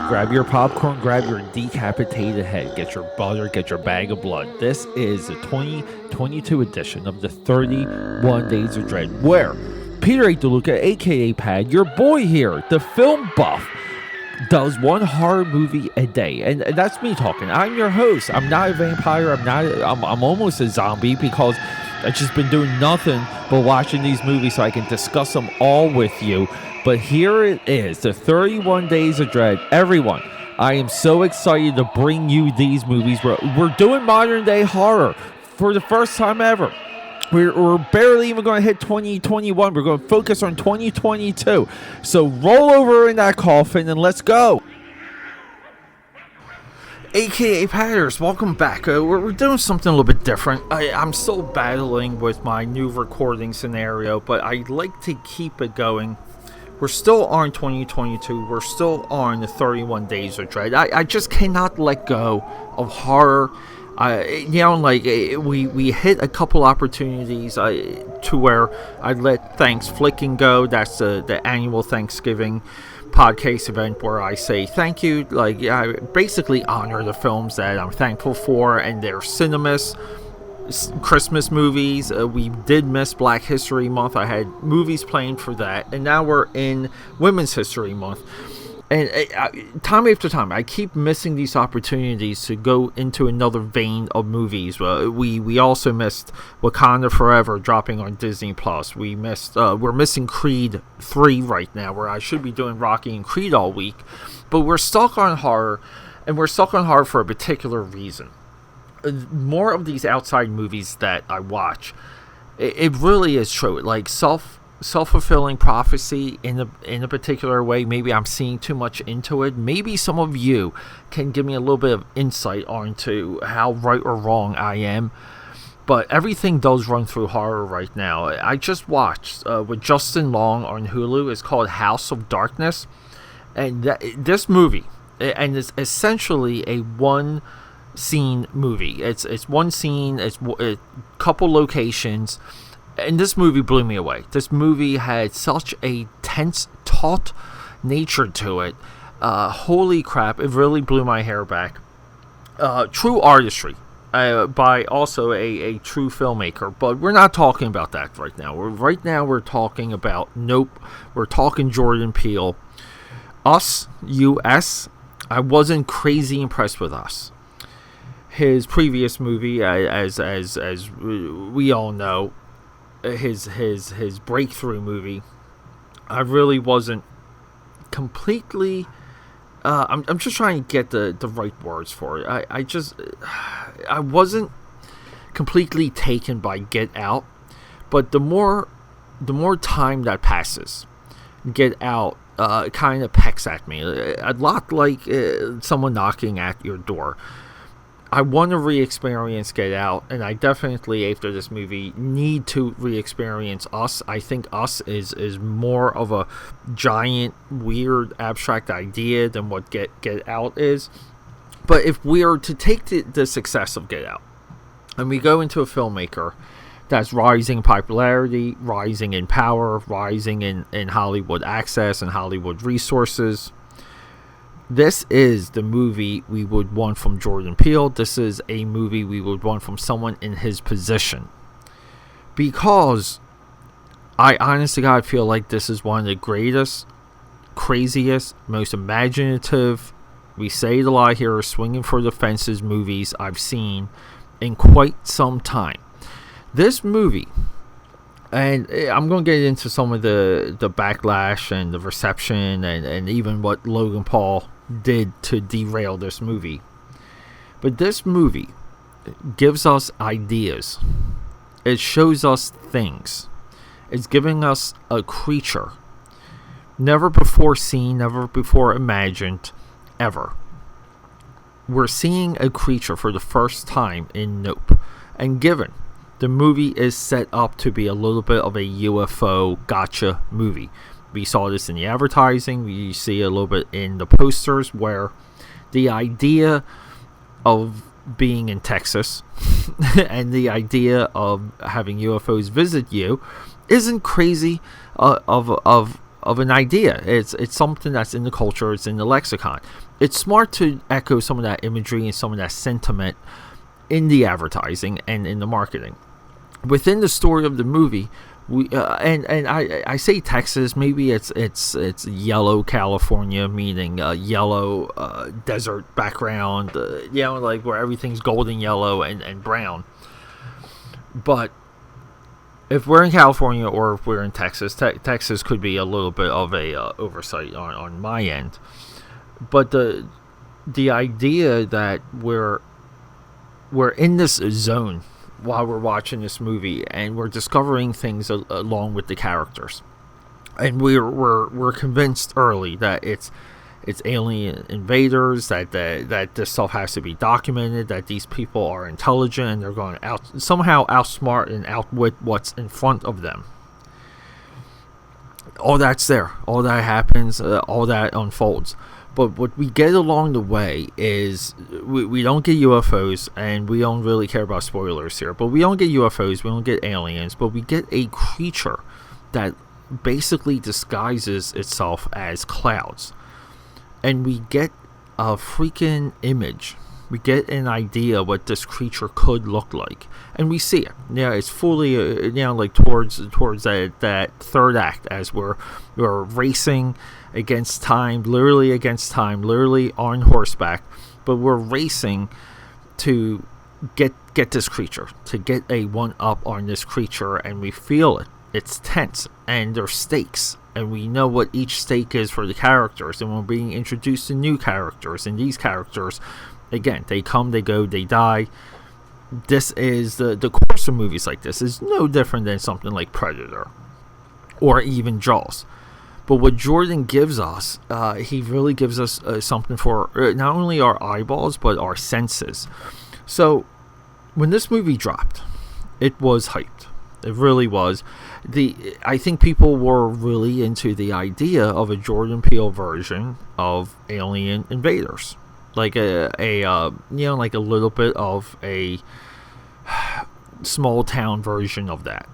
grab your popcorn, grab your decapitated head, get your butter, get your bag of blood. This is the 2022 edition of the 31 Days of Dread, where Peter A. DeLuca, aka Pad, your boy here, the film buff, does one horror movie a day, and that's me talking. I'm your host. I'm not a vampire. I'm almost a zombie because I've just been doing nothing but watching these movies so I can discuss them all with you. But here it is, the 31 Days of Dread. Everyone, I am so excited to bring you these movies. We're doing modern day horror for the first time ever. We're barely even going to hit 2021. We're going to focus on 2022. So roll over in that coffin and let's go. AKA Padders, welcome back. We're doing something a little bit different. I'm still battling with my new recording scenario, but I like to keep it going. We're still on 2022. We're still on the 31 Days of Dread. I just cannot let go of horror. We hit a couple opportunities to where I let Thanksflicking go. That's the annual Thanksgiving podcast event where I say thank you. I basically honor the films that I'm thankful for and their cinemas. Christmas movies. We did miss Black History Month. I had movies playing for that, and now we're in Women's History Month. And time after time, I keep missing these opportunities to go into another vein of movies. We also missed Wakanda Forever dropping on Disney Plus. We're missing Creed 3 right now, where I should be doing Rocky and Creed all week, but we're stuck on horror, and we're stuck on horror for a particular reason. More of these outside movies that I watch, it really is true. Like self-fulfilling prophecy in a particular way. Maybe I'm seeing too much into it. Maybe some of you can give me a little bit of insight onto how right or wrong I am. But everything does run through horror right now. I just watched with Justin Long on Hulu. It's called House of Darkness, and this movie, and it's essentially a one scene movie. It's one scene, it's a couple locations, and this movie blew me away. This movie had such a tense, taut nature to it. Holy crap, it really blew my hair back. True artistry by also a true filmmaker, but we're not talking about that right now. We're talking about Nope. We're talking Jordan Peele. Us, U.S., I wasn't crazy impressed with Us. His previous movie, as we all know, his breakthrough movie, I really wasn't completely. I'm just trying to get the right words for it. I wasn't completely taken by Get Out, but the more time that passes, Get Out kind of pecks at me a lot, like someone knocking at your door. I want to re-experience Get Out, and I definitely, after this movie, need to re-experience Us. I think Us is more of a giant, weird, abstract idea than what Get Out is. But if we are to take the success of Get Out, and we go into a filmmaker that's rising in popularity, rising in power, rising in Hollywood access and Hollywood resources, this is the movie we would want from Jordan Peele. This is a movie we would want from someone in his position. Because I honestly, God, feel like this is one of the greatest, craziest, most imaginative, we say it a lot here, swinging for the fences movies I've seen in quite some time. This movie, and I'm going to get into some of the backlash and the reception and even what Logan Paul did to derail this movie. But this movie gives us ideas. It shows us things. It's giving us a creature never before seen, never before imagined, ever. We're seeing a creature for the first time in Nope. And given the movie is set up to be a little bit of a UFO gotcha movie. We saw this in the advertising. We see a little bit in the posters where the idea of being in Texas and the idea of having UFOs visit you isn't crazy of an idea. It's something that's in the culture. It's in the lexicon. It's smart to echo some of that imagery and some of that sentiment in the advertising and in the marketing. Within the story of the movie, we and I say Texas, maybe it's yellow California, meaning yellow desert background, like where everything's golden yellow and brown. But if we're in California or if we're in Texas, Texas could be a little bit of a oversight on my end. But the idea that we're in this zone while we're watching this movie, and we're discovering things along with the characters, and we're convinced early that it's alien invaders, that this stuff has to be documented, that these people are intelligent and they're going to somehow outsmart and outwit what's in front of them. All that's there, all that happens, all that unfolds. But what we get along the way is we don't get UFOs, and we don't really care about spoilers here, but we don't get UFOs, we don't get aliens, but we get a creature that basically disguises itself as clouds. And we get a freaking image. We get an idea what this creature could look like, and we see it. Yeah, it's fully, like towards that third act, as we're racing against time, literally on horseback, but we're racing to get this creature, to get a one up on this creature, and we feel it. It's tense, and there's stakes, and we know what each stake is for the characters, and we're being introduced to new characters, and these characters, again, they come, they go, they die. This is the course of movies like this is no different than something like Predator or even Jaws. But what Jordan gives us, he really gives us something for not only our eyeballs but our senses. So when this movie dropped, it was hyped. It really was. I think people were really into the idea of a Jordan Peele version of Alien Invaders. Like like a little bit of a small town version of that.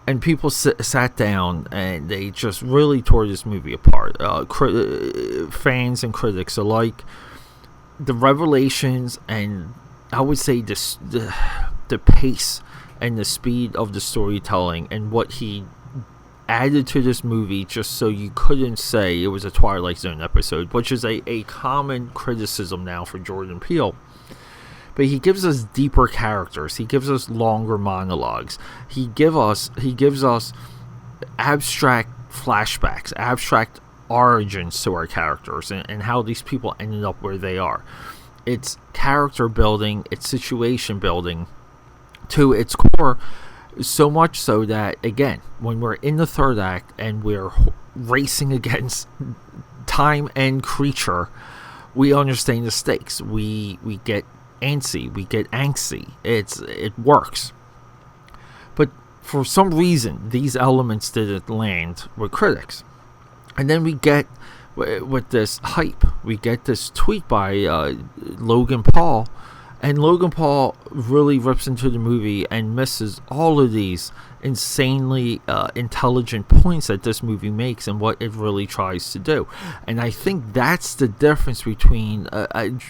And people sat down and they just really tore this movie apart. Fans and critics alike. The revelations, and I would say the pace and the speed of the storytelling, and what he added to this movie just so you couldn't say it was a Twilight Zone episode, which is a common criticism now for Jordan Peele. But he gives us deeper characters. He gives us longer monologues. He gives us abstract flashbacks, abstract origins to our characters, and how these people ended up where they are. It's character building, it's situation building to its core, so much so that, again, when we're in the third act and we're racing against time and creature, we understand the stakes. We get antsy, we get angsty. It works. But for some reason, these elements didn't land with critics. And then we get, with this hype, we get this tweet by Logan Paul. And Logan Paul really rips into the movie and misses all of these insanely intelligent points that this movie makes and what it really tries to do. And I think that's the difference between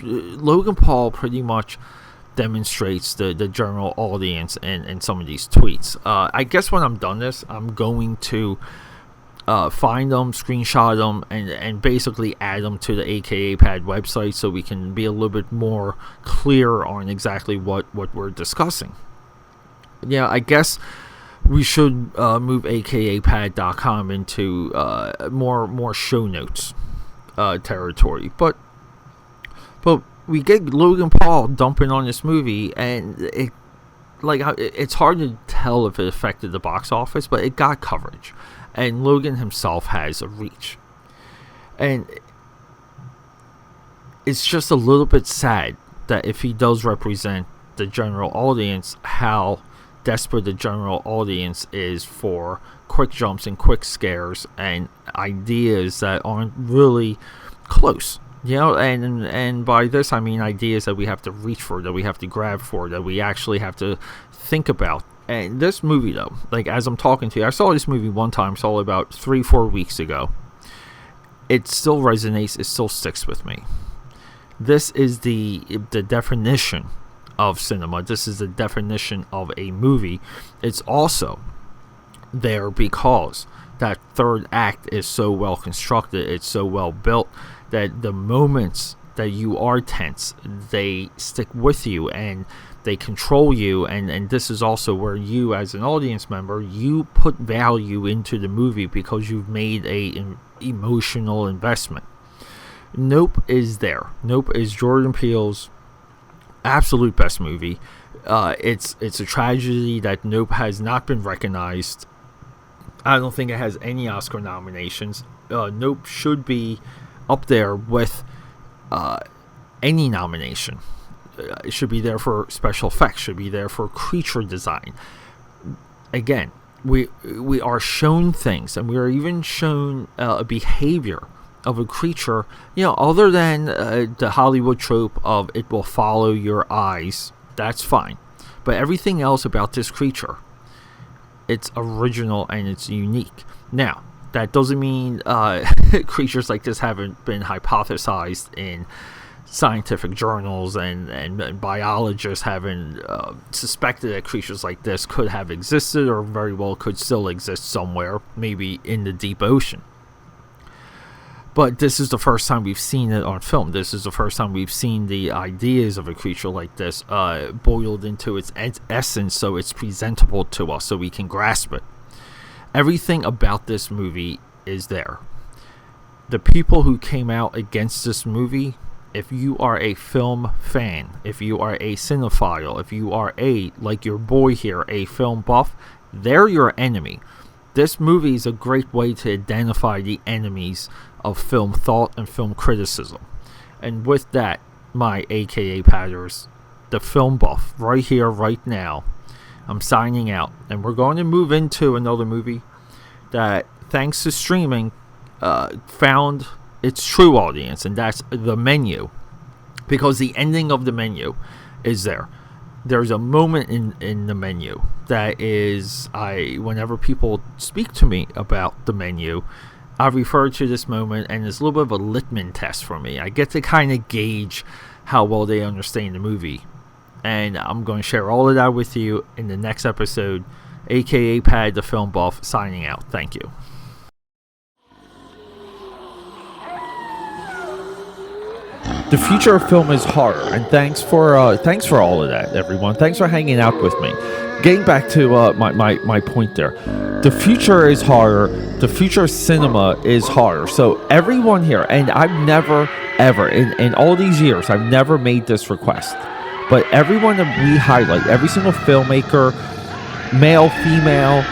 Logan Paul pretty much demonstrates the general audience in some of these tweets. I guess when I'm done this, I'm going to find them, screenshot them, and basically add them to the AKAPAD website so we can be a little bit more clear on exactly what we're discussing. Yeah, I guess we should move AKAPAD.com into more show notes territory. But we get Logan Paul dumping on this movie, and it's hard to tell if it affected the box office, but it got coverage. And Logan himself has a reach. And it's just a little bit sad that if he does represent the general audience, how desperate the general audience is for quick jumps and quick scares and ideas that aren't really close. And by this I mean ideas that we have to reach for, that we have to grab for, that we actually have to think about And this movie, though, like as I'm talking to you, I saw this movie one time, saw it about 3-4 weeks ago. It still resonates. It still sticks with me. This is the definition of cinema. This is the definition of a movie. It's also there because that third act is so well constructed. It's so well built that the moments that you are tense, they stick with you and they control you. And this is also where you, as an audience member, you put value into the movie because you've made an emotional investment. Nope is there. Nope is Jordan Peele's absolute best movie. It's a tragedy that Nope has not been recognized. I don't think it has any Oscar nominations. Nope should be up there with any nomination. It should be there for special effects. Should be there for creature design. Again, we are shown things, and we are even shown a behavior of a creature, other than the Hollywood trope of it will follow your eyes. That's fine. But everything else about this creature, it's original and it's unique. Now, that doesn't mean creatures like this haven't been hypothesized in scientific journals, and biologists haven't suspected that creatures like this could have existed or very well could still exist somewhere, maybe in the deep ocean. But this is the first time we've seen it on film. This is the first time we've seen the ideas of a creature like this boiled into its essence, so it's presentable to us, so we can grasp it. Everything about this movie is there. The people who came out against this movie, if you are a film fan, if you are a cinephile, if you are like your boy here, a film buff, they're your enemy. This movie is a great way to identify the enemies of film thought and film criticism. And with that, my AKAPADers, the film buff, right here, right now, I'm signing out. And we're going to move into another movie that, thanks to streaming, found its true audience, and that's The Menu. Because the ending of The Menu is there. There's a moment in The Menu that is, whenever people speak to me about The Menu, I refer to this moment, and it's a little bit of a litmus test for me. I get to kind of gauge how well they understand the movie. And I'm going to share all of that with you in the next episode. AKAPAD, the film buff, signing out. Thank you. The future of film is harder, and thanks for all of that, everyone. Thanks for hanging out with me. Getting back to my point there, the future is harder. The future of cinema is harder. So everyone here, and I've never ever in all these years, I've never made this request, but everyone that we highlight, every single filmmaker, male, female,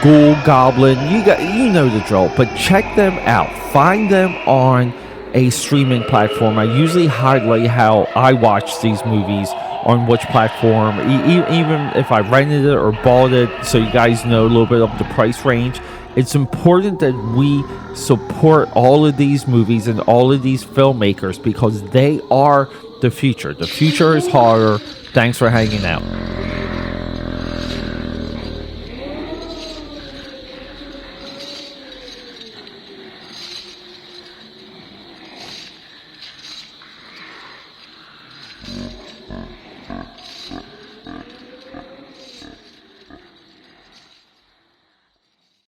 ghoul, goblin, you know the drill. But check them out. Find them on a streaming platform. I usually highlight how I watch these movies on which platform, even if I rented it or bought it, so you guys know a little bit of the price range. It's important that we support all of these movies and all of these filmmakers because they are the future. The future is harder. Thanks for hanging out.